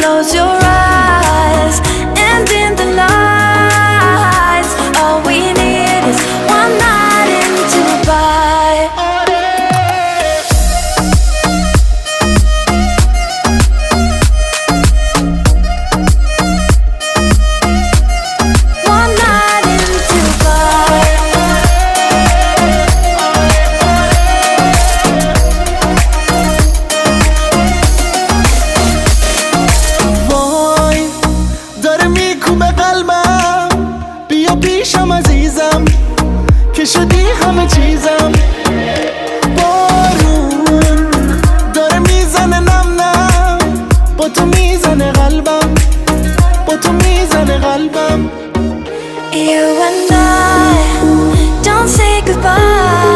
Close your eyes, and in the lights, all we need is one night in Dubai. One night in Dubai. وای داره میکوبه قلبم، بیا پیشم عزیزم که شدی همه چیزم. بارون داره میزنه نم نم، با تو میزنه قلبم، با تو میزنه قلبم. You and I don't say goodbye.